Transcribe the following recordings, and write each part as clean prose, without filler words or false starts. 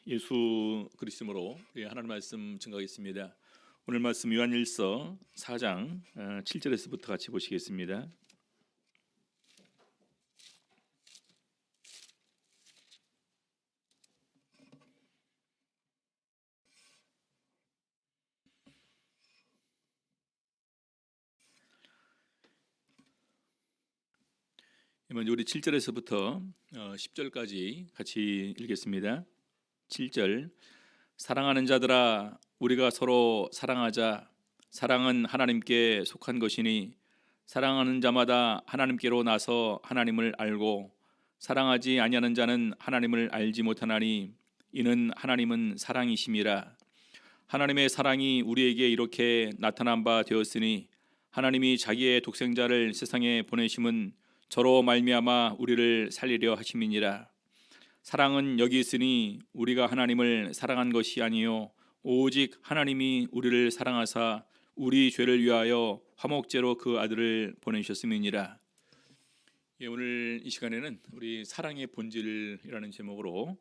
예수 그리스도로 하나님 말씀 증거하겠습니다. 오늘 말씀 요한일서 4장 7절에서부터 같이 보시겠습니다. 먼저 우리 7절에서부터 10절까지 같이 읽겠습니다. 7절 사랑하는 자들아 우리가 서로 사랑하자. 사랑은 하나님께 속한 것이니 사랑하는 자마다 하나님께로 나서 하나님을 알고 사랑하지 아니하는 자는 하나님을 알지 못하나니 이는 하나님은 사랑이심이라. 하나님의 사랑이 우리에게 이렇게 나타난 바 되었으니 하나님이 자기의 독생자를 세상에 보내심은 저로 말미암아 우리를 살리려 하심이니라. 사랑은 여기 있으니 우리가 하나님을 사랑한 것이 아니요 오직 하나님이 우리를 사랑하사 우리 죄를 위하여 화목제로 그 아들을 보내셨음이니라. 오늘 이 시간에는 우리 사랑의 본질이라는 제목으로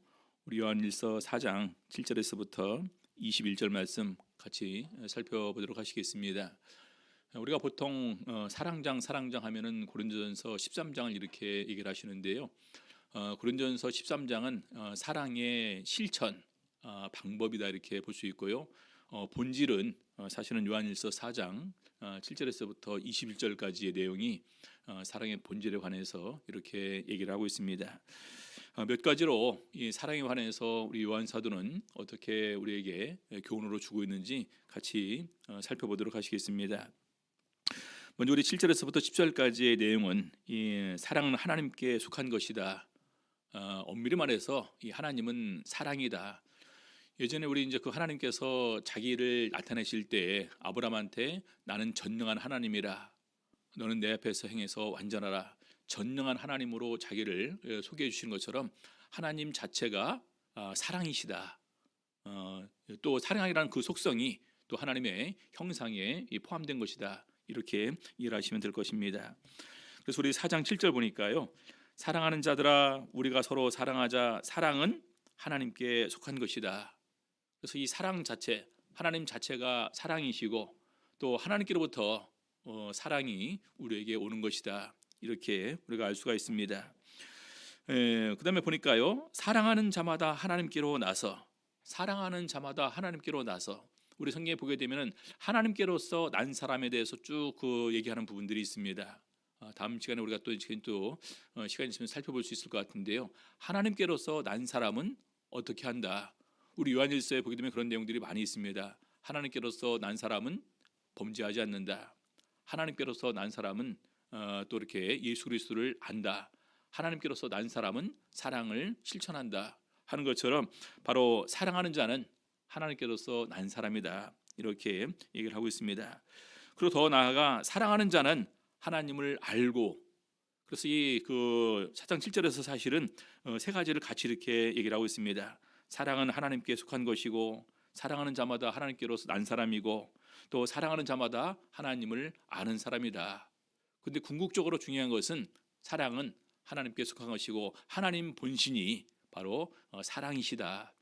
우리 요한일서 4장 7절에서부터 21절 말씀 같이 살펴보도록 하시겠습니다. 우리가 보통 사랑장 하면은 고린도전서 13장을 이렇게 얘기를 하시는데요. 고린도전서 13장은 사랑의 실천 방법이다 이렇게 볼 수 있고요. 본질은 사실은 요한일서 4장 7절에서부터 21절까지의 내용이 사랑의 본질에 관해서 이렇게 얘기를 하고 있습니다. 몇 가지로 이 사랑에 관해서 우리 요한 사도는 어떻게 우리에게 교훈으로 주고 있는지 같이 살펴보도록 하시겠습니다. 먼저 우리 7절에서부터 10절까지의 내용은 이 사랑은 하나님께 속한 것이다. 엄밀히 말해서 이 하나님은 사랑이다. 예전에 우리 이제 그 하나님께서 자기를 나타내실 때 아브라함한테 나는 전능한 하나님이라, 너는 내 앞에서 행해서 완전하라, 전능한 하나님으로 자기를 소개해 주시는 것처럼 하나님 자체가 사랑이시다. 또 사랑이라는 그 속성이 또 하나님의 형상에 포함된 것이다. 이렇게 이해하시면 될 것입니다. 그래서 우리 4장 7절 보니까요, 사랑하는 자들아 우리가 서로 사랑하자. 사랑은 하나님께 속한 것이다. 그래서 이 사랑 자체, 하나님 자체가 사랑이시고 또 하나님께로부터 사랑이 우리에게 오는 것이다. 이렇게 우리가 알 수가 있습니다. 그 다음에 보니까요, 사랑하는 자마다 하나님께로 나서, 사랑하는 자마다 하나님께로 나서, 우리 성경에 보게 되면 하나님께로서 난 사람에 대해서 쭉 그 얘기하는 부분들이 있습니다. 다음 시간에 우리가 또 시간이 있으면 살펴볼 수 있을 것 같은데요. 하나님께로서 난 사람은 어떻게 한다. 우리 요한일서에 보게 되면 그런 내용들이 많이 있습니다. 하나님께로서 난 사람은 범죄하지 않는다. 하나님께로서 난 사람은 또 이렇게 예수 그리스도를 안다. 하나님께로서 난 사람은 사랑을 실천한다 하는 것처럼 바로 사랑하는 자는 하나님께로서 난 사람이다. 이렇게 얘기를 하고 있습니다. 그리고 더 나아가 사랑하는 자는 하나님을 알고, 그래서 이 그 4장 7절에서 사실은 세 가지를 같이 이렇게 얘기를 하고 있습니다. 사랑은 하나님께 속한 것이고, 사랑하는 자마다 하나님께로서 난 사람이고, 또 사랑하는 자마다 하나님을 아는 사람이다. 근데 궁극적으로 중요한 것은 사랑은 하나님께 속한 것이고 하나님 본신이 바로 사랑이시다.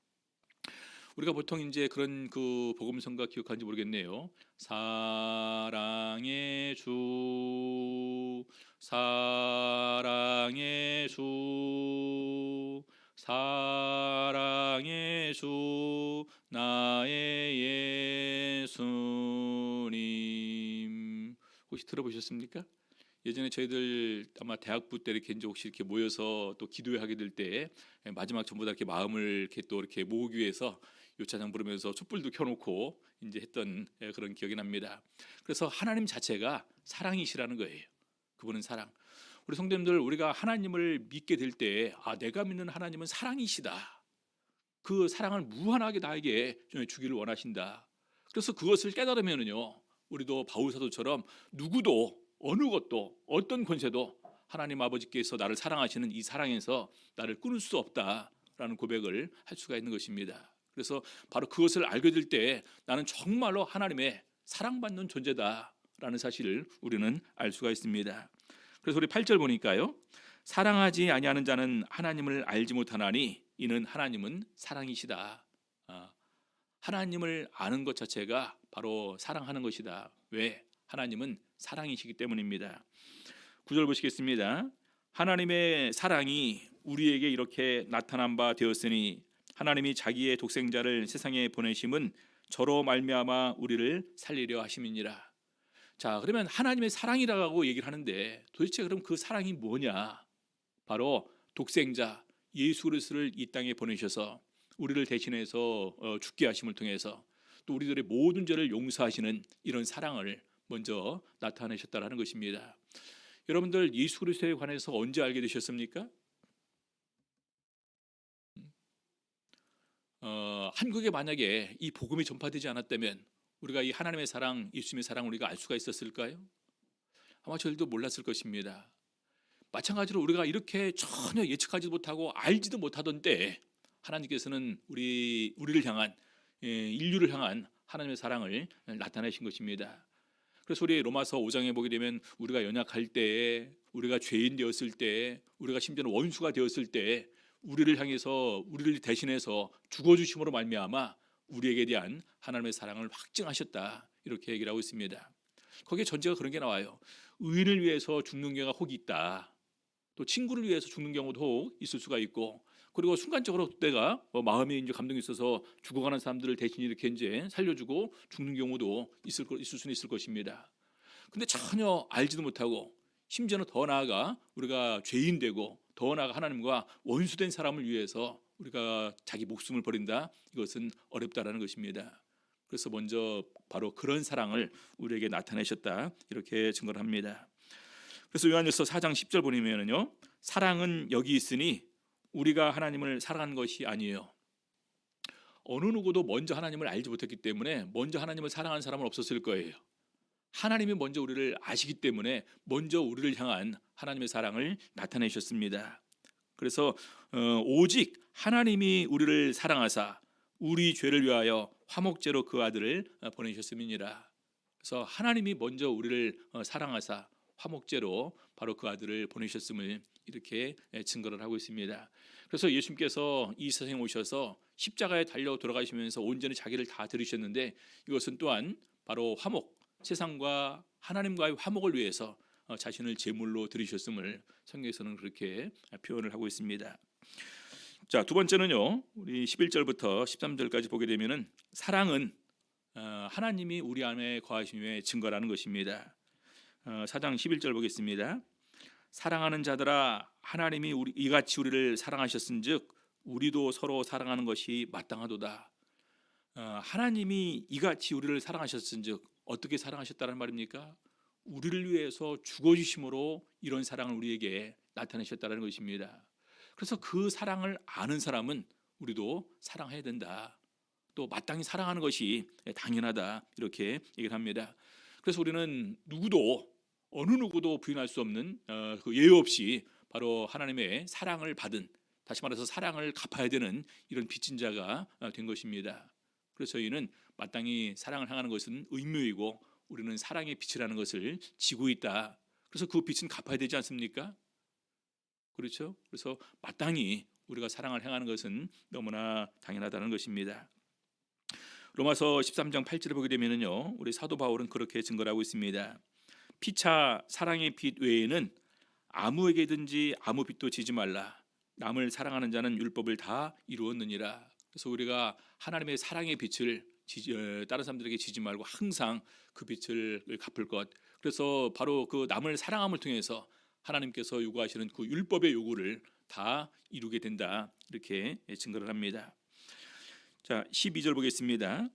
우리가 보통 이제 그런 그 복음성가 기억하는지 모르겠네요. 사랑의 주, 사랑의 주, 사랑의 주, 나의 예수님. 혹시 들어보셨습니까? 예전에 저희들 아마 대학부 때 이렇게 이제 혹시 이렇게 모여서 또 기도하게 될 때 마지막 전부 다 이렇게 마음을 이렇게 또 이렇게 모으기 위해서 요차장 부르면서 촛불도 켜놓고 이제 했던 그런 기억이 납니다. 그래서 하나님 자체가 사랑이시라는 거예요. 그분은 사랑. 우리 성도님들, 우리가 하나님을 믿게 될 때 내가 믿는 하나님은 사랑이시다. 그 사랑을 무한하게 나에게 주기를 원하신다. 그래서 그것을 깨달으면은요, 우리도 바울 사도처럼 누구도 어느 것도 어떤 권세도 하나님 아버지께서 나를 사랑하시는 이 사랑에서 나를 끊을 수 없다라는 고백을 할 수가 있는 것입니다. 그래서 바로 그것을 알게 될 때 나는 정말로 하나님의 사랑받는 존재다라는 사실을 우리는 알 수가 있습니다. 그래서 우리 8절 보니까요, 사랑하지 아니하는 자는 하나님을 알지 못하나니 이는 하나님은 사랑이시다. 하나님을 아는 것 자체가 바로 사랑하는 것이다. 왜? 하나님은 사랑이시기 때문입니다. 9절 보시겠습니다. 하나님의 사랑이 우리에게 이렇게 나타난 바 되었으니 하나님이 자기의 독생자를 세상에 보내심은 저로 말미암아 우리를 살리려 하심이니라. 자, 그러면 하나님의 사랑이라고 얘기를 하는데 도대체 그럼 그 사랑이 뭐냐? 바로 독생자 예수 그리스도를 이 땅에 보내셔서 우리를 대신해서 죽게 하심을 통해서 또 우리들의 모든 죄를 용서하시는 이런 사랑을 먼저 나타내셨다라는 것입니다. 여러분들 예수 그리스도에 관해서 언제 알게 되셨습니까? 한국에 만약에 이 복음이 전파되지 않았다면 우리가 이 하나님의 사랑, 예수님의 사랑을 우리가 알 수가 있었을까요? 아마 저희도 몰랐을 것입니다. 마찬가지로 우리가 이렇게 전혀 예측하지도 못하고 알지도 못하던 때 하나님께서는 우리를 향한 인류를 향한 하나님의 사랑을 나타내신 것입니다. 그래서 우리 로마서 5장에 보게 되면 우리가 연약할 때, 우리가 죄인 되었을 때, 우리가 심지어는 원수가 되었을 때 우리를 향해서 우리를 대신해서 죽어주심으로 말미암아 우리에게 대한 하나님의 사랑을 확증하셨다, 이렇게 얘기를 하고 있습니다. 거기에 전제가 그런 게 나와요. 의인을 위해서 죽는 경우가 혹 있다. 또 친구를 위해서 죽는 경우도 혹 있을 수가 있고, 그리고 순간적으로 내가 마음에 이제 감동이 있어서 죽어가는 사람들을 대신 이렇게 이제 살려주고 죽는 경우도 있을 수는 있을 것입니다. 근데 전혀 알지도 못하고 심지어는 더 나아가 우리가 죄인 되고 더 나아가 하나님과 원수된 사람을 위해서 우리가 자기 목숨을 버린다, 이것은 어렵다라는 것입니다. 그래서 먼저 바로 그런 사랑을 우리에게 나타내셨다, 이렇게 증거를 합니다. 그래서 요한일서 4장 10절 보면은요, 사랑은 여기 있으니 우리가 하나님을 사랑한 것이 아니에요. 어느 누구도 먼저 하나님을 알지 못했기 때문에 먼저 하나님을 사랑하는 사람은 없었을 거예요. 하나님이 먼저 우리를 아시기 때문에 먼저 우리를 향한 하나님의 사랑을 나타내셨습니다. 그래서 오직 하나님이 우리를 사랑하사 우리 죄를 위하여 화목제로 그 아들을 보내셨음이니라. 그래서 하나님이 먼저 우리를 사랑하사 화목제로 바로 그 아들을 보내셨음을 이렇게 증거를 하고 있습니다. 그래서 예수님께서 이 세상에 오셔서 십자가에 달려 돌아가시면서 온전히 자기를 다 들이셨는데 이것은 또한 바로 화목, 세상과 하나님과의 화목을 위해서 자신을 제물로 드리셨음을 성경에서는 그렇게 표현을 하고 있습니다. 자, 두 번째는요, 우리 11절부터 13절까지 보게 되면은 사랑은 하나님이 우리 안에 거하심의 증거라는 것입니다. 4장 11절 보겠습니다. 사랑하는 자들아, 하나님이 이같이 우리를 사랑하셨은즉 우리도 서로 사랑하는 것이 마땅하도다. 하나님이 이같이 우리를 사랑하셨은즉 어떻게 사랑하셨다는 말입니까? 우리를 위해서 죽어주심으로 이런 사랑을 우리에게 나타내셨다는 것입니다. 그래서 그 사랑을 아는 사람은 우리도 사랑해야 된다, 또 마땅히 사랑하는 것이 당연하다, 이렇게 얘기를 합니다. 그래서 우리는 어느 누구도 부인할 수 없는 그 예외 없이 바로 하나님의 사랑을 받은, 다시 말해서 사랑을 갚아야 되는 이런 빚진 자가 된 것입니다. 그래서 저희는 마땅히 사랑을 향하는 것은 의무이고 우리는 사랑의 빚이라는 것을 지고 있다. 그래서 그 빚은 갚아야 되지 않습니까? 그렇죠? 그래서 마땅히 우리가 사랑을 행하는 것은 너무나 당연하다는 것입니다. 로마서 13장 8절을 보게 되면요, 우리 사도 바울은 그렇게 증거를 하고 있습니다. 피차 사랑의 빚 외에는 아무에게든지 아무 빚도 지지 말라. 남을 사랑하는 자는 율법을 다 이루었느니라. 그래서 우리가 하나님의 사랑의 빚을 다른 사람들에게 지지 말고 항상 그 빚을 갚을 것. 그래서 바로 그 남을 사랑함을 통해서 하나님께서 요구하시는 그 율법의 요구를 다 이루게 된다, 이렇게 증거를 합니다. 자, 12절 보겠습니다.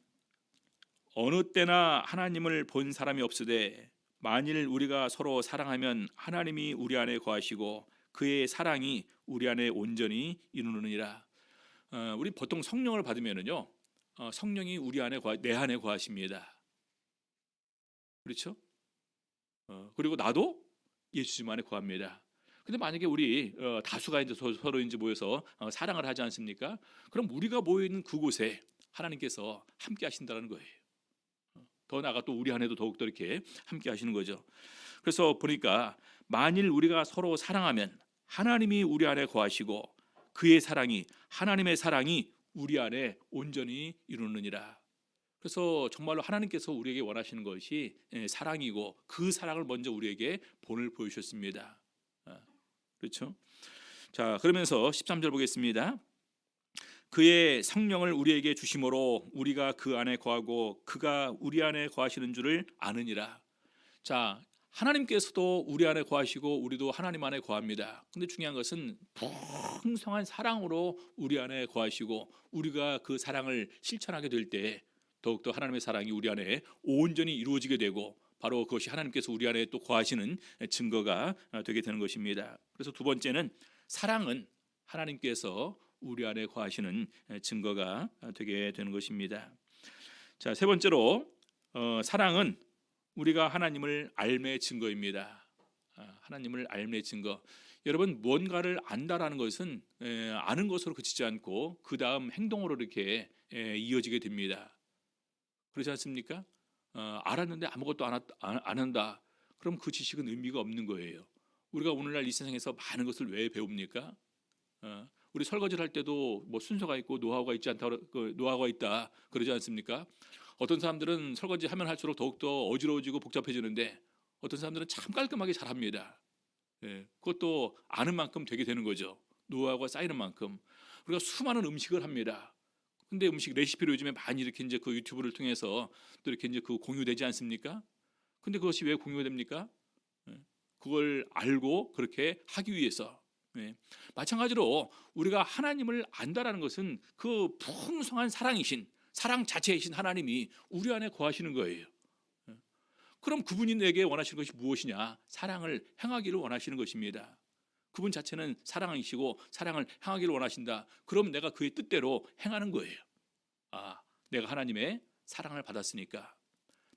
어느 때나 하나님을 본 사람이 없으되 만일 우리가 서로 사랑하면 하나님이 우리 안에 거하시고 그의 사랑이 우리 안에 온전히 이루느니라. 우리 보통 성령을 받으면은요, 성령이 내 안에 거하십니다. 그렇죠? 그리고 나도 예수님 안에 거합니다. 근데 만약에 우리 다수가 이제 서로 이제 모여서 사랑을 하지 않습니까? 그럼 우리가 모여 있는 그곳에 하나님께서 함께 하신다는 거예요. 더 나아가 또 우리 안에도 더욱더 이렇게 함께 하시는 거죠. 그래서 보니까 만일 우리가 서로 사랑하면 하나님이 우리 안에 거하시고 그의 사랑이, 하나님의 사랑이 우리 안에 온전히 이루느니라. 그래서 정말로 하나님께서 우리에게 원하시는 것이 사랑이고, 그 사랑을 먼저 우리에게 본을 보여주셨습니다. 그렇죠? 자, 그러면서 13절 보겠습니다. 그의 성령을 우리에게 주심으로 우리가 그 안에 거하고 그가 우리 안에 거하시는 줄을 아느니라. 자, 하나님께서도 우리 안에 거하시고 우리도 하나님 안에 거합니다. 근데 중요한 것은 풍성한 사랑으로 우리 안에 거하시고, 우리가 그 사랑을 실천하게 될 때 더욱더 하나님의 사랑이 우리 안에 온전히 이루어지게 되고, 바로 그것이 하나님께서 우리 안에 또 거하시는 증거가 되게 되는 것입니다. 그래서 두 번째는, 사랑은 하나님께서 우리 안에 거하시는 증거가 되게 되는 것입니다. 자, 세 번째로 사랑은 우리가 하나님을 알매 증거입니다. 하나님을 알매 증거. 여러분, 무언가를 안다라는 것은 아는 것으로 그치지 않고 그 다음 행동으로 이렇게 이어지게 됩니다. 그렇지 않습니까? 알았는데 아무것도 안 한다. 그럼 그 지식은 의미가 없는 거예요. 우리가 오늘날 이 세상에서 많은 것을 왜 배웁니까? 우리 설거지를 할 때도 뭐 순서가 있고 노하우가 있지 않다, 노하우가 있다 그러지 않습니까? 어떤 사람들은 설거지 하면 할수록 더욱더 어지러워지고 복잡해지는데, 어떤 사람들은 참 깔끔하게 잘합니다. 그것도 아는 만큼 되게 되는 거죠. 노하우가 쌓이는 만큼. 우리가 수많은 음식을 합니다. 근데 음식 레시피를 요즘에 많이 이렇게 이제 그 유튜브를 통해서 또 이렇게 이제 그 공유되지 않습니까? 근데 그것이 왜 공유가 됩니까? 그걸 알고 그렇게 하기 위해서. 마찬가지로 우리가 하나님을 안다라는 것은 그 풍성한 사랑이신, 사랑 자체이신 하나님이 우리 안에 거하시는 거예요. 그럼 그분이 내게 원하시는 것이 무엇이냐? 사랑을 행하기를 원하시는 것입니다. 그분 자체는 사랑이시고 사랑을 행하기를 원하신다. 그럼 내가 그의 뜻대로 행하는 거예요. 내가 하나님의 사랑을 받았으니까,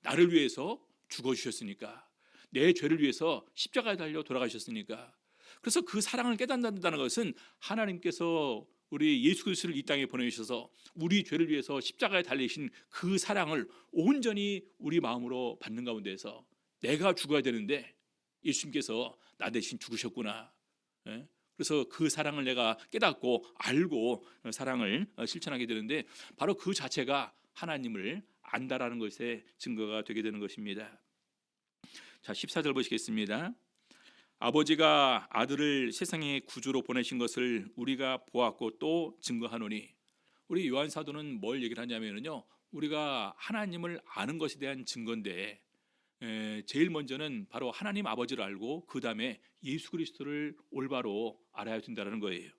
나를 위해서 죽어주셨으니까, 내 죄를 위해서 십자가에 달려 돌아가셨으니까. 그래서 그 사랑을 깨닫는다는 것은 하나님께서 우리 예수 그리스도를 이 땅에 보내주셔서 우리 죄를 위해서 십자가에 달리신 그 사랑을 온전히 우리 마음으로 받는 가운데서, 내가 죽어야 되는데 예수님께서 나 대신 죽으셨구나. 그래서 그 사랑을 내가 깨닫고 알고 사랑을 실천하게 되는데, 바로 그 자체가 하나님을 안다라는 것의 증거가 되게 되는 것입니다. 자, 14절 보시겠습니다. 아버지가 아들을 세상의 구주로 보내신 것을 우리가 보았고 또 증거하노니. 우리 요한 사도는 뭘 얘기를 하냐면요, 우리가 하나님을 아는 것에 대한 증거인데, 제일 먼저는 바로 하나님 아버지를 알고 그 다음에 예수 그리스도를 올바로 알아야 된다는 거예요.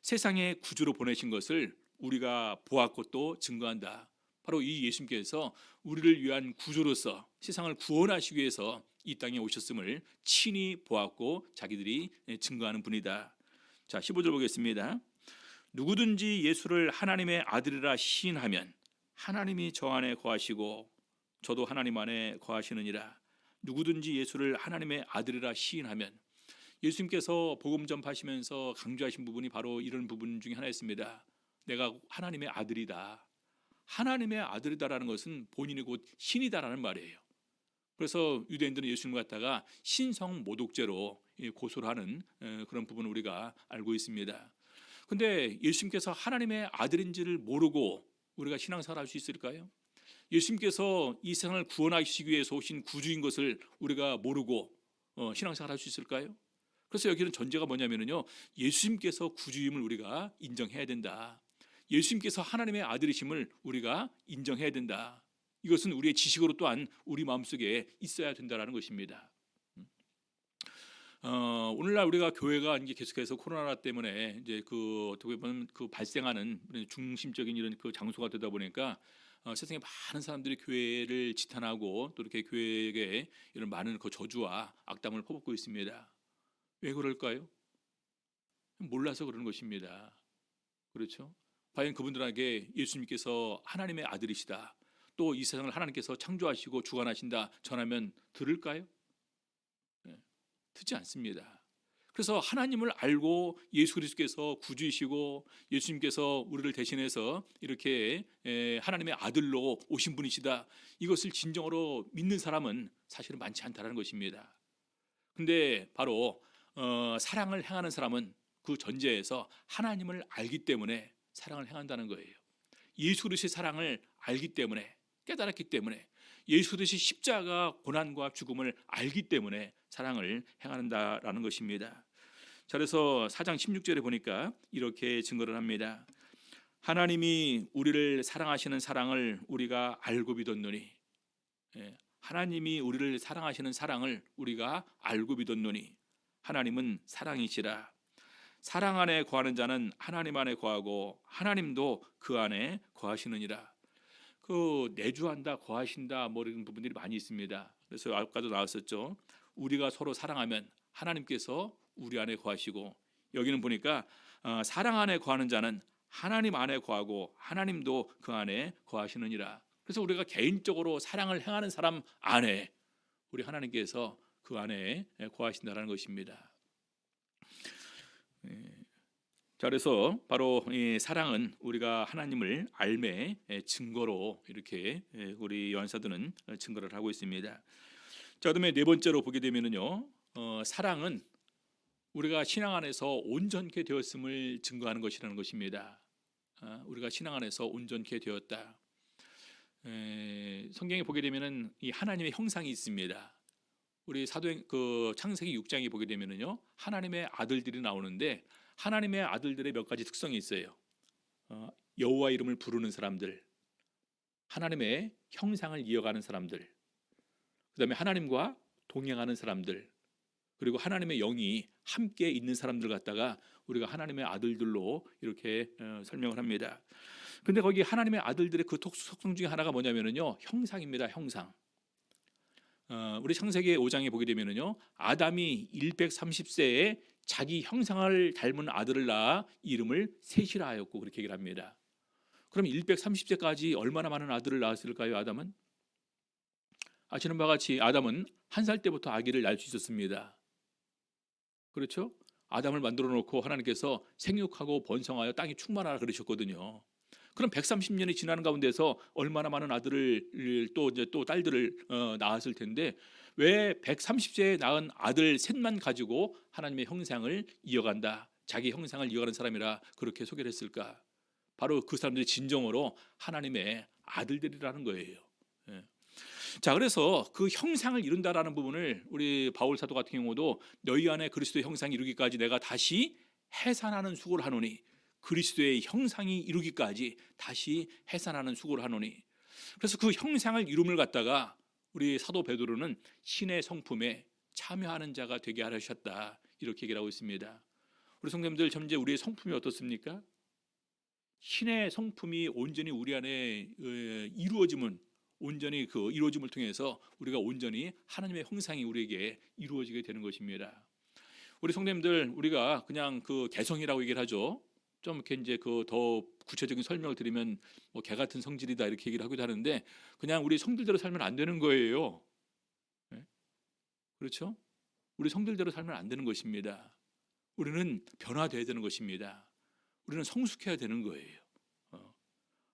세상의 구주로 보내신 것을 우리가 보았고 또 증거한다. 바로 이 예수님께서 우리를 위한 구주로서 세상을 구원하시기 위해서 이 땅에 오셨음을 친히 보았고 자기들이 증거하는 분이다. 자, 15절 보겠습니다. 누구든지 예수를 하나님의 아들이라 시인하면 하나님이 저 안에 거하시고 저도 하나님 안에 거하시느니라. 누구든지 예수를 하나님의 아들이라 시인하면, 예수님께서 복음 전파하시면서 강조하신 부분이 바로 이런 부분 중에 하나였습니다. 내가 하나님의 아들이다. 하나님의 아들이다라는 것은 본인이 곧 신이다라는 말이에요. 그래서 유대인들은 예수님을 갖다가 신성 모독죄로 고소를 하는 그런 부분을 우리가 알고 있습니다. 근데 예수님께서 하나님의 아들인지를 모르고 우리가 신앙생활 할 수 있을까요? 예수님께서 이 세상을 구원하시기 위해서 오신 구주인 것을 우리가 모르고 신앙생활 할 수 있을까요? 그래서 여기는 전제가 뭐냐면요, 예수님께서 구주임을 우리가 인정해야 된다. 예수님께서 하나님의 아들이심을 우리가 인정해야 된다. 이것은 우리의 지식으로 또한 우리 마음속에 있어야 된다는 것입니다. 오늘날 우리가 교회가 이제 계속해서 코로나 때문에 이제 그 어떻게 보면 그 발생하는 중심적인 이런 그 장소가 되다 보니까 세상에 많은 사람들이 교회를 지탄하고 또 이렇게 교회에게 이런 많은 그 저주와 악담을 퍼붓고 있습니다. 왜 그럴까요? 몰라서 그러는 것입니다. 그렇죠? 과연 그분들에게 예수님께서 하나님의 아들이시다, 또 이 세상을 하나님께서 창조하시고 주관하신다 전하면 들을까요? 듣지 않습니다. 그래서 하나님을 알고 예수 그리스도께서 구주이시고 예수님께서 우리를 대신해서 이렇게 하나님의 아들로 오신 분이시다, 이것을 진정으로 믿는 사람은 사실은 많지 않다는 것입니다. 근데 바로 사랑을 행하는 사람은 그 전제에서 하나님을 알기 때문에 사랑을 행한다는 거예요. 예수 그리스도의 사랑을 알기 때문에, 깨달았기 때문에, 예수 그리스도의 십자가 고난과 죽음을 알기 때문에 사랑을 행한다라는 것입니다. 자, 그래서 4장 16절에 보니까 이렇게 증거를 합니다. 하나님이 우리를 사랑하시는 사랑을 우리가 알고 믿었노니, 하나님이 우리를 사랑하시는 사랑을 우리가 알고 믿었노니 하나님은 사랑이시라. 사랑 안에 거하는 자는 하나님 안에 거하고 하나님도 그 안에 거하시느니라. 그 내주한다, 거하신다 뭐 이런 부분들이 많이 있습니다. 그래서 아까도 나왔었죠. 우리가 서로 사랑하면 하나님께서 우리 안에 거하시고, 여기는 보니까 사랑 안에 거하는 자는 하나님 안에 거하고 하나님도 그 안에 거하시느니라. 그래서 우리가 개인적으로 사랑을 행하는 사람 안에 우리 하나님께서 그 안에 거하신다는 것입니다. 자, 그래서 바로 이 사랑은 우리가 하나님을 알매 증거로 이렇게 우리 요한사도는 증거를 하고 있습니다. 자, 그다음에 네 번째로 보게 되면은요, 사랑은 우리가 신앙 안에서 온전케 되었음을 증거하는 것이라는 것입니다. 우리가 신앙 안에서 온전케 되었다. 성경에 보게 되면은 이 하나님의 형상이 있습니다. 우리 사도행 그 창세기 6장에 보게 되면은요, 하나님의 아들들이 나오는데 하나님의 아들들의 몇 가지 특성이 있어요. 여호와 이름을 부르는 사람들, 하나님의 형상을 이어가는 사람들, 그다음에 하나님과 동행하는 사람들, 그리고 하나님의 영이 함께 있는 사람들 갖다가 우리가 하나님의 아들들로 이렇게 설명을 합니다. 근데 거기 하나님의 아들들의 그 특성 중에 하나가 뭐냐면요, 형상입니다. 형상. 우리 창세기 5장에 보게 되면요, 아담이 130세에 자기 형상을 닮은 아들을 낳아 이름을 셋이라 하였고, 그렇게 얘기를 합니다. 그럼 130세까지 얼마나 많은 아들을 낳았을까요? 아담은? 아시는 바와 같이 아담은 1살 때부터 아기를 낳을 수 있었습니다. 그렇죠? 아담을 만들어 놓고 하나님께서 생육하고 번성하여 땅이 충만하라 그러셨거든요. 그럼 130년이 지나는 가운데서 얼마나 많은 아들을 또 딸들을 낳았을 텐데, 왜 130세에 낳은 아들 셋만 가지고 하나님의 형상을 이어간다, 자기 형상을 이어가는 사람이라 그렇게 소개를 했을까? 바로 그 사람들이 진정으로 하나님의 아들들이라는 거예요. 자, 그래서 그 형상을 이룬다라는 부분을 우리 바울 사도 같은 경우도 너희 안에 그리스도의 형상이 이루기까지 내가 다시 해산하는 수고를 하노니, 그리스도의 형상이 이루기까지 다시 해산하는 수고를 하노니, 그래서 그 형상을 이룸을 갖다가 우리 사도 베드로는 신의 성품에 참여하는 자가 되게 하셨다, 이렇게 얘기를 하고 있습니다. 우리 성도님들, 현재 우리의 성품이 어떻습니까? 신의 성품이 온전히 우리 안에 이루어짐은, 온전히 그 이루어짐을 통해서 우리가 온전히 하나님의 형상이 우리에게 이루어지게 되는 것입니다. 우리 성도님들, 우리가 그냥 그 개성이라고 얘기를 하죠. 좀 이렇게 이제 그 더 구체적인 설명을 드리면 뭐 개 같은 성질이다 이렇게 얘기를 하기도 하는데, 그냥 우리 성질대로 살면 안 되는 거예요. 네? 그렇죠? 우리 성질대로 살면 안 되는 것입니다. 우리는 변화돼야 되는 것입니다. 우리는 성숙해야 되는 거예요.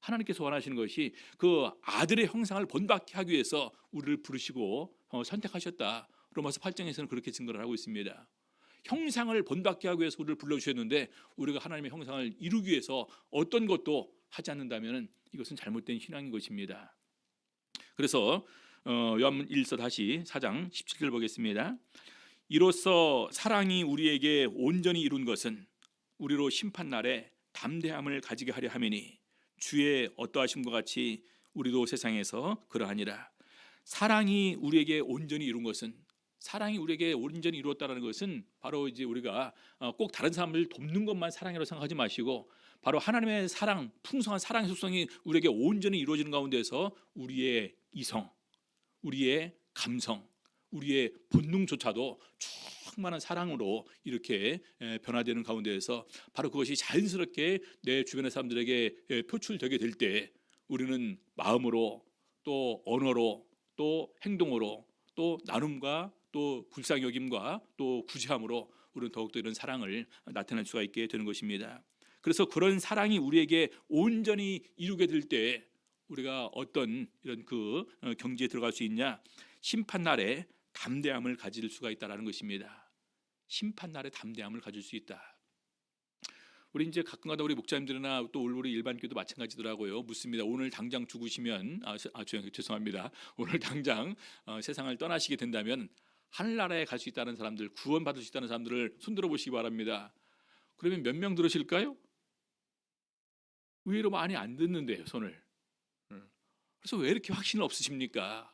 하나님께서 원하시는 것이 그 아들의 형상을 본받게 하기 위해서 우리를 부르시고 선택하셨다. 로마서 8장에서는 그렇게 증거를 하고 있습니다. 형상을 본받게 하기 위해서 우리를 불러주셨는데, 우리가 하나님의 형상을 이루기 위해서 어떤 것도 하지 않는다면 이것은 잘못된 신앙인 것입니다. 그래서 요한 1서 다시 4장 17절 보겠습니다. 이로써 사랑이 우리에게 온전히 이룬 것은 우리로 심판날에 담대함을 가지게 하려 함이니 주의 어떠하심과 같이 우리도 세상에서 그러하니라. 사랑이 우리에게 온전히 이룬 것은, 사랑이 우리에게 온전히 이루었다는 것은 바로 이제 우리가 꼭 다른 사람을 돕는 것만 사랑이라고 생각하지 마시고, 바로 하나님의 사랑, 풍성한 사랑의 속성이 우리에게 온전히 이루어지는 가운데서 우리의 이성, 우리의 감성, 우리의 본능조차도 충만한 사랑으로 이렇게 변화되는 가운데에서 바로 그것이 자연스럽게 내 주변의 사람들에게 표출되게 될 때, 우리는 마음으로 또 언어로 또 행동으로 또 나눔과 또 불쌍여김과 또 구제함으로 우리는 더욱더 이런 사랑을 나타낼 수가 있게 되는 것입니다. 그래서 그런 사랑이 우리에게 온전히 이루게 될 때 우리가 어떤 이런 그 경지에 들어갈 수 있냐? 심판날에 담대함을 가질 수가 있다라는 것입니다. 심판날에 담대함을 가질 수 있다. 우리 이제 가끔가다 우리 목사님들이나 또 우리 일반교도 마찬가지더라고요. 묻습니다. 오늘 당장 죽으시면 죄송합니다. 오늘 당장 세상을 떠나시게 된다면 하늘나라에 갈 수 있다는 사람들, 구원받을 수 있다는 사람들을 손들어 보시기 바랍니다. 그러면 몇 명 들으실까요? 의외로 많이 안 듣는데요, 손을. 그래서 왜 이렇게 확신이 없으십니까?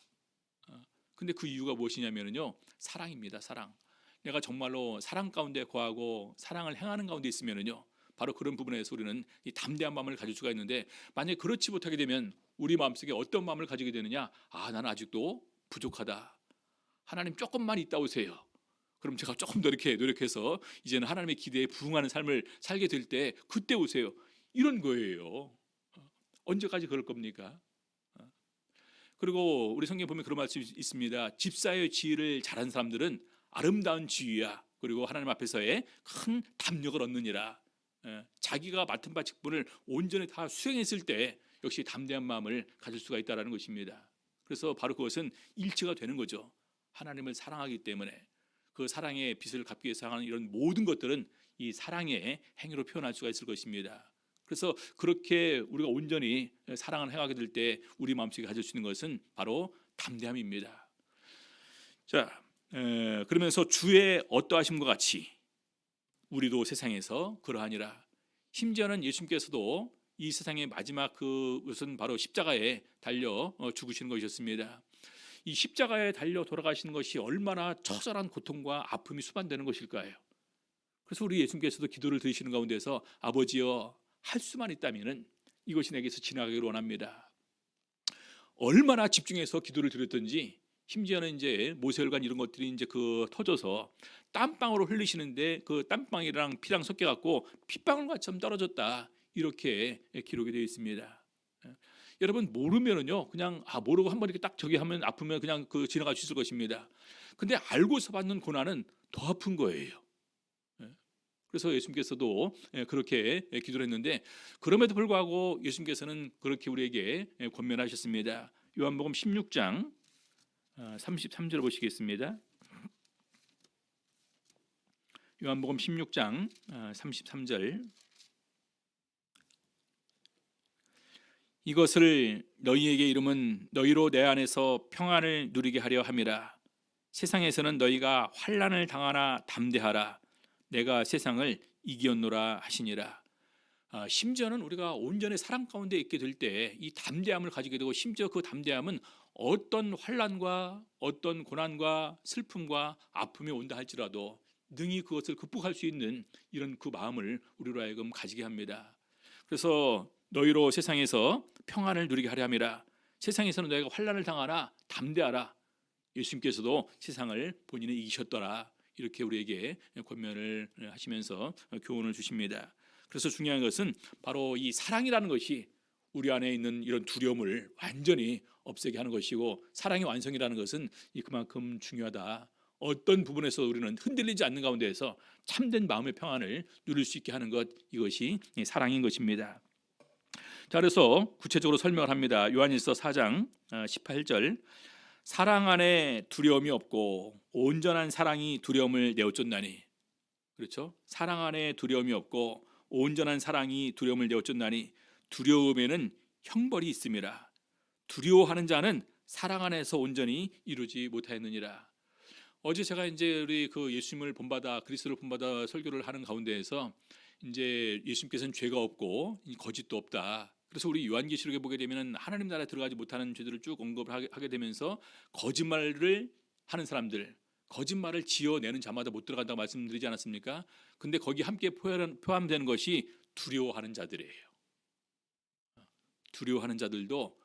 근데 그 이유가 무엇이냐면요, 사랑입니다. 사랑. 내가 정말로 사랑 가운데 거하고 사랑을 행하는 가운데 있으면요, 바로 그런 부분에서 우리는 이 담대한 마음을 가질 수가 있는데, 만약에 그렇지 못하게 되면 우리 마음속에 어떤 마음을 가지게 되느냐? 나는 아직도 부족하다. 하나님 조금만 있다 오세요. 그럼 제가 조금 더 이렇게 노력해서 이제는 하나님의 기대에 부응하는 삶을 살게 될 때 그때 오세요. 이런 거예요. 언제까지 그럴 겁니까? 그리고 우리 성경에 보면 그런 말씀이 있습니다. 집사의 지위를 잘한 사람들은 아름다운 지위야. 그리고 하나님 앞에서의 큰 담력을 얻느니라. 자기가 맡은 바 직분을 온전히 다 수행했을 때 역시 담대한 마음을 가질 수가 있다는 것입니다. 그래서 바로 그것은 일치가 되는 거죠. 하나님을 사랑하기 때문에 그 사랑의 빛을 갚기 위해서 하는 이런 모든 것들은 이 사랑의 행위로 표현할 수가 있을 것입니다. 그래서 그렇게 우리가 온전히 사랑을 행하게 될 때 우리 마음속에 가질 수 있는 것은 바로 담대함입니다. 자, 그러면서 주의 어떠하심과 같이 우리도 세상에서 그러하니라. 심지어는 예수님께서도 이 세상의 마지막 그것은 바로 십자가에 달려 죽으시는 것이었습니다. 이 십자가에 달려 돌아가시는 것이 얼마나 처절한 고통과 아픔이 수반되는 것일까요? 그래서 우리 예수님께서도 기도를 드리시는 가운데서 아버지여 할 수만 있다면은 이것이 내게서 지나가기를 원합니다. 얼마나 집중해서 기도를 드렸던지, 심지어는 이제 모세혈관 이런 것들이 이제 터져서 땀방울을 흘리시는데 그 땀방이랑 피랑 섞여 갖고 핏방울과처럼 떨어졌다, 이렇게 기록이 되어 있습니다. 여러분 모르면은요, 그냥 모르고 한번 이렇게 딱 저기 하면 아프면 그냥 지나갈 수 있을 것입니다. 근데 알고서 받는 고난은 더 아픈 거예요. 그래서 예수님께서도 그렇게 기도를 했는데, 그럼에도 불구하고 예수님께서는 그렇게 우리에게 권면하셨습니다. 요한복음 16장 33절 보시겠습니다. 요한복음 16장 33절. 이것을 너희에게 이름은 너희로 내 안에서 평안을 누리게 하려 함이라. 세상에서는 너희가 환난을 당하나 담대하라. 내가 세상을 이기었노라 하시니라. 심지어는 우리가 온전히 사랑 가운데 있게 될 때 이 담대함을 가지게 되고, 심지어 그 담대함은 어떤 환난과 어떤 고난과 슬픔과 아픔이 온다 할지라도 능히 그것을 극복할 수 있는 이런 그 마음을 우리로 하여금 가지게 합니다. 그래서 너희로 세상에서 평안을 누리게 하려 함이라. 세상에서는 너희가 환난을 당하나 담대하라. 예수님께서도 세상을 본인이 이기셨더라, 이렇게 우리에게 권면을 하시면서 교훈을 주십니다. 그래서 중요한 것은 바로 이 사랑이라는 것이 우리 안에 있는 이런 두려움을 완전히 없애게 하는 것이고, 사랑의 완성이라는 것은 그만큼 중요하다. 어떤 부분에서 우리는 흔들리지 않는 가운데에서 참된 마음의 평안을 누릴 수 있게 하는 것, 이것이 사랑인 것입니다. 자, 그래서 구체적으로 설명을 합니다. 요한일서 4장 18절. 사랑 안에 두려움이 없고 온전한 사랑이 두려움을 내어쫓나니. 그렇죠? 사랑 안에 두려움이 없고 온전한 사랑이 두려움을 내어쫓나니 두려움에는 형벌이 있음이라. 두려워하는 자는 사랑 안에서 온전히 이루지 못하였느니라. 어제 제가 이제 우리 예수님을 본받아, 그리스도를 본받아 설교를 하는 가운데에서 이제 예수님께서는 죄가 없고 거짓도 없다. 그래서 우리 요한계시록에 보게 되면 하나님 나라에 들어가지 못하는 죄들을 쭉 언급을 하게 되면서 거짓말을 하는 사람들, 거짓말을 지어내는 자마다 못 들어간다고 말씀드리지 않았습니까? 근데 거기 함께 포함되는 것이 두려워하는 자들이에요. 두려워하는 자들도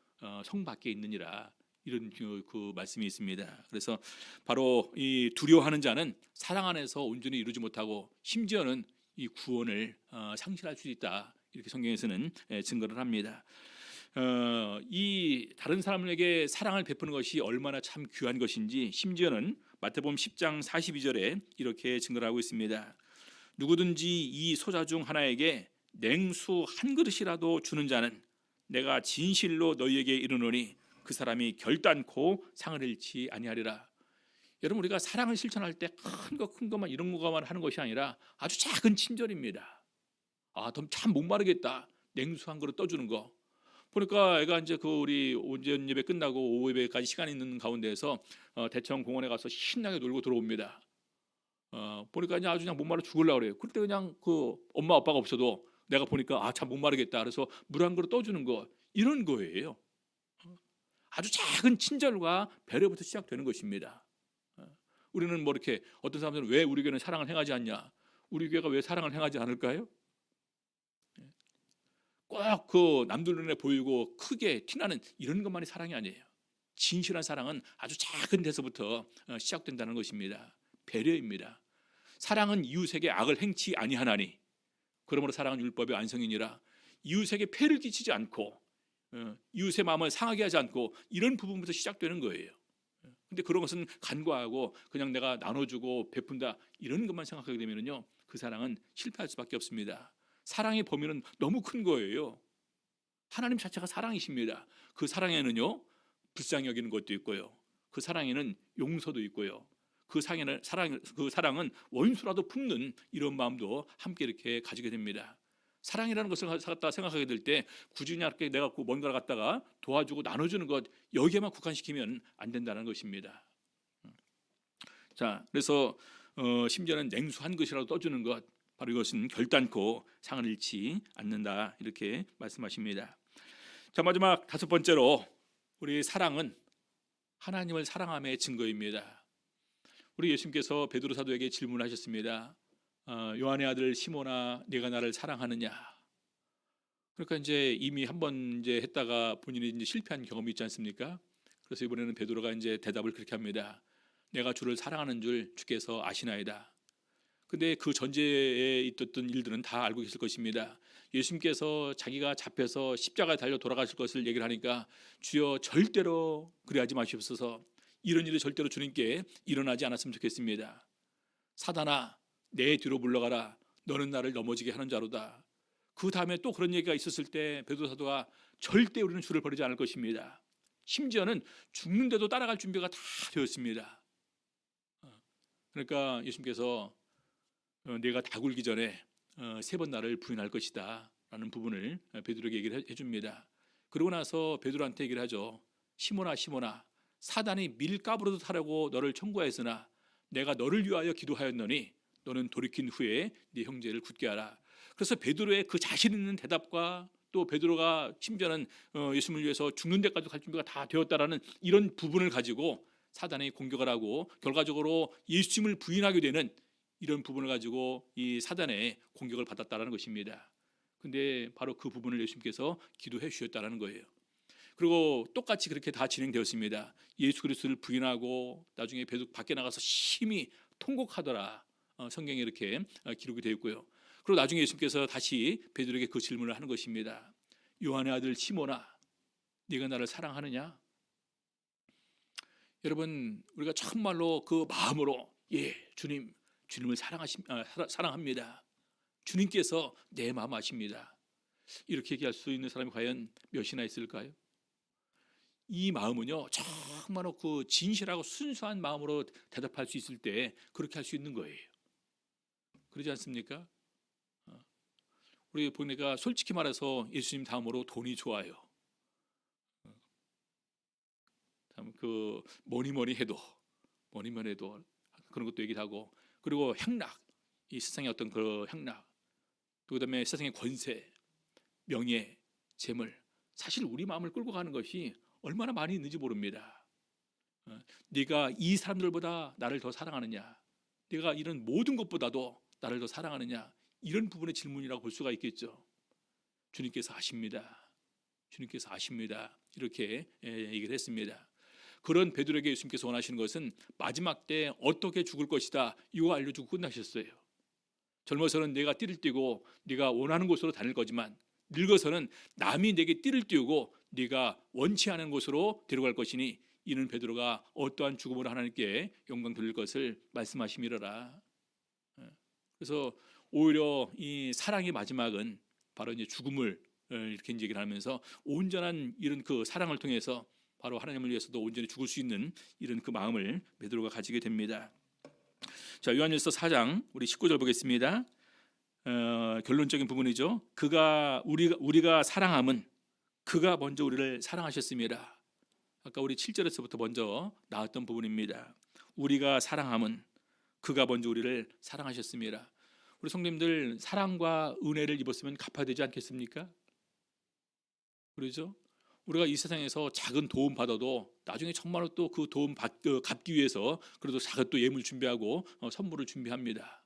성 밖에 있느니라, 이런 그 말씀이 있습니다. 그래서 바로 이 두려워하는 자는 사랑 안에서 온전히 이루지 못하고 심지어는 이 구원을 상실할 수 있다, 이렇게 성경에서는 증거를 합니다. 이 다른 사람에게 사랑을 베푸는 것이 얼마나 참 귀한 것인지 심지어는 마태복음 10장 42절에 이렇게 증거를 하고 있습니다. 누구든지 이 소자 중 하나에게 냉수 한 그릇이라도 주는 자는 내가 진실로 너희에게 이르노니 그 사람이 결단코 상을 잃지 아니하리라. 여러분, 우리가 사랑을 실천할 때 큰 것만 이런 것만 하는 것이 아니라 아주 작은 친절입니다. 참 목마르겠다. 냉수 한 그릇 떠주는 거. 보니까 애가 이제 그 우리 오전 예배 끝나고 오후 예배까지 시간이 있는 가운데에서 대청 공원에 가서 신나게 놀고 들어옵니다. 보니까 이제 아주 그냥 목마르 죽으려고 그래요. 그때 그냥 그 엄마 아빠가 없어도 내가 보니까 참 목마르겠다. 그래서 물 한 그릇 떠주는 거, 이런 거예요. 아주 작은 친절과 배려부터 시작되는 것입니다. 우리는 뭐 이렇게 어떤 사람들은 왜 우리 교회는 사랑을 행하지 않냐? 우리 교회가 왜 사랑을 행하지 않을까요? 꼭 그 남들 눈에 보이고 크게 티나는 이런 것만이 사랑이 아니에요. 진실한 사랑은 아주 작은 데서부터 시작된다는 것입니다. 배려입니다. 사랑은 이웃에게 악을 행치 아니하나니 그러므로 사랑은 율법의 완성이니라. 이웃에게 폐를 끼치지 않고 이웃의 마음을 상하게 하지 않고, 이런 부분부터 시작되는 거예요. 근데 그런 것은 간과하고 그냥 내가 나눠주고 베푼다, 이런 것만 생각하게 되면요, 그 사랑은 실패할 수밖에 없습니다. 사랑의 범위는 너무 큰 거예요. 하나님 자체가 사랑이십니다. 그 사랑에는요, 불쌍히 여기는 것도 있고요, 그 사랑에는 용서도 있고요, 그 사랑은 원수라도 품는 이런 마음도 함께 이렇게 가지게 됩니다. 사랑이라는 것을 갖다 생각하게 될 때 굳이 그냥 이렇게 내가 뭔가를 갖다가 도와주고 나눠주는 것, 여기에만 국한시키면 안 된다는 것입니다. 자, 그래서 심지어는 냉수 한 그릇이라도 떠주는 것, 바로 이것은 결단코 상을 잃지 않는다, 이렇게 말씀하십니다. 자, 마지막 다섯 번째로, 우리 사랑은 하나님을 사랑함의 증거입니다. 우리 예수님께서 베드로 사도에게 질문하셨습니다. 요한의 아들 시몬아, 네가 나를 사랑하느냐? 그러니까 이제 이미 한번 이제 했다가 본인이 이제 실패한 경험이 있지 않습니까? 그래서 이번에는 베드로가 이제 대답을 그렇게 합니다. 내가 주를 사랑하는 줄 주께서 아시나이다. 근데 그 전제에 있었던 일들은 다 알고 계실 것입니다. 예수님께서 자기가 잡혀서 십자가에 달려 돌아가실 것을 얘기를 하니까, 주여 절대로 그리하지 마시옵소서, 이런 일이 절대로 주님께 일어나지 않았으면 좋겠습니다. 사단아, 내 뒤로 물러가라. 너는 나를 넘어지게 하는 자로다. 그 다음에 또 그런 얘기가 있었을 때 베드로 사도가 절대 우리는 주를 버리지 않을 것입니다. 심지어는 죽는데도 따라갈 준비가 다 되었습니다. 그러니까 예수님께서 내가 다 굴기 전에 세 번 나를 부인할 것이다 라는 부분을 베드로에게 얘기를 해줍니다. 그러고 나서 베드로한테 얘기를 하죠. 시몬아 시몬아, 사단이 밀가부로도 타려고 너를 청구하였으나 내가 너를 위하여 기도하였노니 너는 돌이킨 후에 네 형제를 굳게 하라. 그래서 베드로의 그 자신 있는 대답과, 또 베드로가 심지어는 예수님을 위해서 죽는 데까지 갈 준비가 다 되었다라는 이런 부분을 가지고 사단이 공격을 하고 결과적으로 예수님을 부인하게 되는 이런 부분을 가지고 이 사단의 공격을 받았다라는 것입니다. 근데 바로 그 부분을 예수님께서 기도해 주셨다라는 거예요. 그리고 똑같이 그렇게 다 진행되었습니다. 예수 그리스도를 부인하고 나중에 베드로 밖에 나가서 심히 통곡하더라. 성경에 이렇게 기록이 되어 있고요. 그리고 나중에 예수님께서 다시 베드로에게 그 질문을 하는 것입니다. 요한의 아들 시몬아, 네가 나를 사랑하느냐? 여러분, 우리가 정말로 그 마음으로 주님을 사랑합니다. 주님께서 내 마음 아십니다. 이렇게 얘기할 수 있는 사람이 과연 몇이나 있을까요? 이 마음은요, 정말로 그 진실하고 순수한 마음으로 대답할 수 있을 때 그렇게 할 수 있는 거예요. 그러지 않습니까? 우리 보니까 솔직히 말해서 예수님 다음으로 돈이 좋아요. 그 뭐니 해도 그런 것도 얘기를 하고, 그리고 행락, 이 세상의 어떤 그 행락, 또 그다음에 세상의 권세, 명예, 재물, 사실 우리 마음을 끌고 가는 것이 얼마나 많이 있는지 모릅니다. 네가 이 사람들보다 나를 더 사랑하느냐? 네가 이런 모든 것보다도 나를 더 사랑하느냐? 이런 부분의 질문이라고 볼 수가 있겠죠. 주님께서 아십니다. 주님께서 아십니다. 이렇게 얘기를 했습니다. 그런 베드로에게 예수님께서 원하시는 것은 마지막 때 어떻게 죽을 것이다, 이거 알려주고 끝나셨어요. 젊어서는 내가 띠를 띠고 네가 원하는 곳으로 다닐 거지만, 늙어서는 남이 내게 띠를 띠우고 네가 원치 않은 곳으로 데려갈 것이니 이는 베드로가 어떠한 죽음으로 하나님께 영광 돌릴 것을 말씀하심이로라. 그래서 오히려 이 사랑의 마지막은 바로 이제 죽음을 이렇게 얘기를 하면서 온전한 이런 그 사랑을 통해서 바로 하나님을 위해서도 온전히 죽을 수 있는 이런 그 마음을 베드로가 가지게 됩니다. 자, 요한일서 4장 우리 19절 보겠습니다. 결론적인 부분이죠. 우리가 사랑함은 그가 먼저 우리를 사랑하셨습니다. 아까 우리 7절에서부터 먼저 나왔던 부분입니다. 우리가 사랑함은 그가 먼저 우리를 사랑하셨습니다. 우리 성도님들 사랑과 은혜를 입었으면 갚아야 되지 않겠습니까? 그렇죠? 우리가 이 세상에서 작은 도움 받아도 나중에 정말로 또 그 도움 갚기 위해서 그래도 작은 또 예물 준비하고 선물을 준비합니다.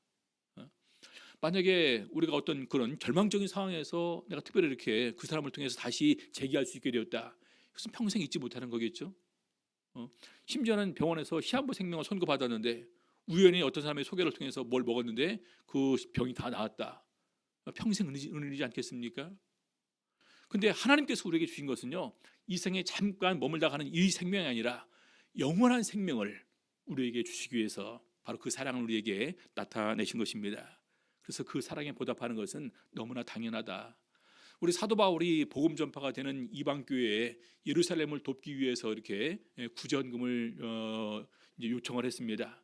만약에 우리가 어떤 그런 절망적인 상황에서 내가 특별히 이렇게 그 사람을 통해서 다시 재기할 수 있게 되었다. 그것은 평생 잊지 못하는 거겠죠. 심지어는 병원에서 시한부 생명을 선고받았는데 우연히 어떤 사람의 소개를 통해서 뭘 먹었는데 그 병이 다 나았다. 평생 은혜이지 않겠습니까? 근데 하나님께서 우리에게 주신 것은요, 이 생에 잠깐 머물다 가는 이 생명이 아니라 영원한 생명을 우리에게 주시기 위해서 바로 그 사랑을 우리에게 나타내신 것입니다. 그래서 그 사랑에 보답하는 것은 너무나 당연하다. 우리 사도 바울이 복음 전파가 되는 이방 교회에 예루살렘을 돕기 위해서 이렇게 구전금을 이제 요청을 했습니다.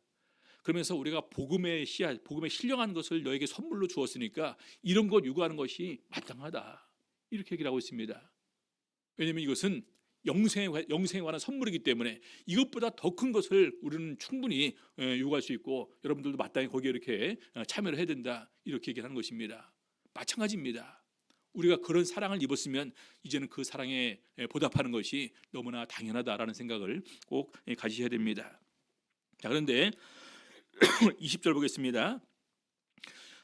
그러면서 우리가 복음의 씨앗, 복음에 신령한 것을 너에게 선물로 주었으니까 이런 것 요구하는 것이 마땅하다. 이렇게 얘기를 하고 있습니다. 왜냐하면 이것은 영생에 관한 선물이기 때문에 이것보다 더 큰 것을 우리는 충분히 요구할 수 있고 여러분들도 마땅히 거기에 이렇게 참여를 해야 된다. 이렇게 얘기를 하는 것입니다. 마찬가지입니다. 우리가 그런 사랑을 입었으면 이제는 그 사랑에 보답하는 것이 너무나 당연하다라는 생각을 꼭 가지셔야 됩니다. 자, 그런데 20절 보겠습니다.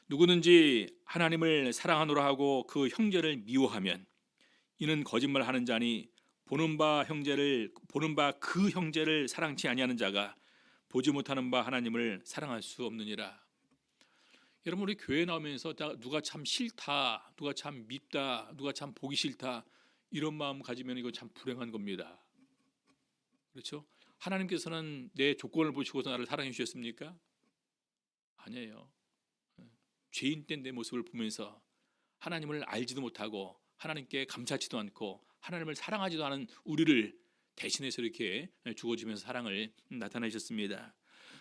누구든지 하나님을 사랑하노라 하고 그 형제를 미워하면 이는 거짓말하는 자니 보는 바 그 형제를 사랑치 아니하는 자가 보지 못하는 바 하나님을 사랑할 수 없느니라. 여러분, 우리 교회 나오면서 누가 참 싫다, 누가 참 밉다, 누가 참 보기 싫다 이런 마음 가지면 이거 참 불행한 겁니다. 그렇죠? 하나님께서는 내 조건을 보시고서 나를 사랑해 주셨습니까? 아니에요. 죄인 된 내 모습을 보면서 하나님을 알지도 못하고 하나님께 감사하지도 않고 하나님을 사랑하지도 않은 우리를 대신해서 이렇게 죽어주면서 사랑을 나타내셨습니다.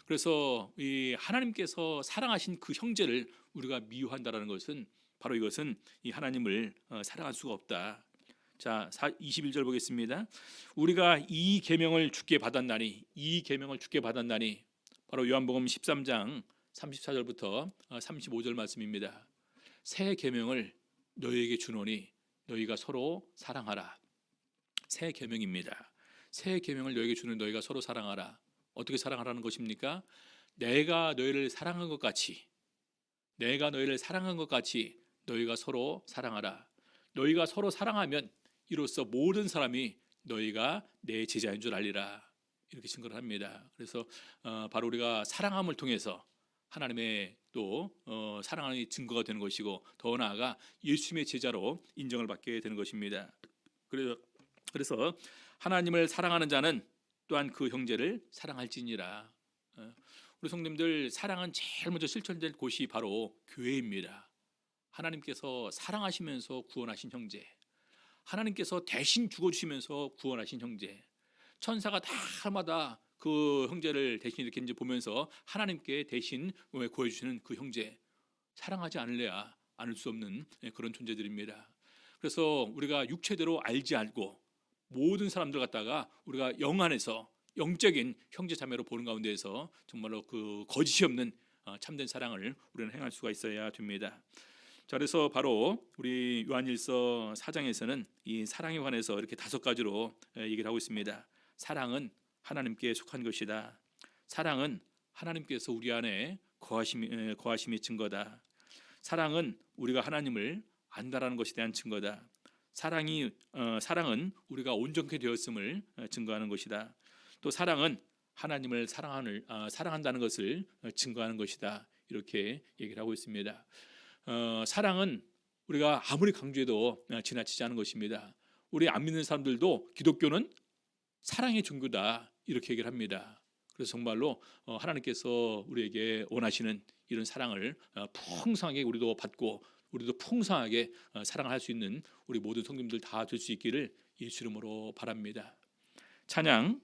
그래서 이 하나님께서 사랑하신 그 형제를 우리가 미워한다라는 것은 바로 이것은 이 하나님을 사랑할 수가 없다. 자, 21절 보겠습니다. 우리가 이 계명을 주께 받았나니 바로 요한복음 13장 34절부터 35절 말씀입니다. 새 계명을 너희에게 주노니 너희가 서로 사랑하라. 새 계명입니다. 새 계명을 너희에게 주는 너희가 서로 사랑하라. 어떻게 사랑하라는 것입니까? 내가 너희를 사랑한 것 같이 너희가 서로 사랑하라. 너희가 서로 사랑하면 이로써 모든 사람이 너희가 내 제자인 줄 알리라. 이렇게 증거를 합니다. 그래서 바로 우리가 사랑함을 통해서 하나님의 또 사랑하는 증거가 되는 것이고 더 나아가 예수님의 제자로 인정을 받게 되는 것입니다. 그래서 하나님을 사랑하는 자는 또한 그 형제를 사랑할지니라. 우리 성도님들, 사랑은 제일 먼저 실천될 곳이 바로 교회입니다. 하나님께서 사랑하시면서 구원하신 형제, 하나님께서 대신 죽어주시면서 구원하신 형제, 천사가 다마다 그 형제를 대신 이렇게 이제 보면서 하나님께 대신 구해주시는 그 형제, 사랑하지 않을 수 없는 그런 존재들입니다. 그래서 우리가 육체대로 알지 않고 모든 사람들 갖다가 우리가 영 안에서 영적인 형제 자매로 보는 가운데에서 정말로 그 거짓이 없는 참된 사랑을 우리는 행할 수가 있어야 됩니다. 자, 그래서 바로 우리 요한일서 4장에서는 이 사랑에 관해서 이렇게 5가지로 얘기를 하고 있습니다. 사랑은 하나님께 속한 것이다. 사랑은 하나님께서 우리 안에 거하심의 증거다. 사랑은 우리가 하나님을 안다라는 것에 대한 증거다. 사랑은 우리가 온전케 되었음을 증거하는 것이다. 또 사랑은 하나님을 사랑한다는 것을 증거하는 것이다. 이렇게 얘기를 하고 있습니다. 사랑은 우리가 아무리 강조해도 지나치지 않은 것입니다. 우리 안 믿는 사람들도 기독교는 사랑의 종교다 이렇게 얘기를 합니다. 그래서 정말로 하나님께서 우리에게 원하시는 이런 사랑을 풍성하게 우리도 받고 우리도 풍성하게 사랑할 수 있는 우리 모든 성도님들 다 될 수 있기를 예수 이름으로 바랍니다. 찬양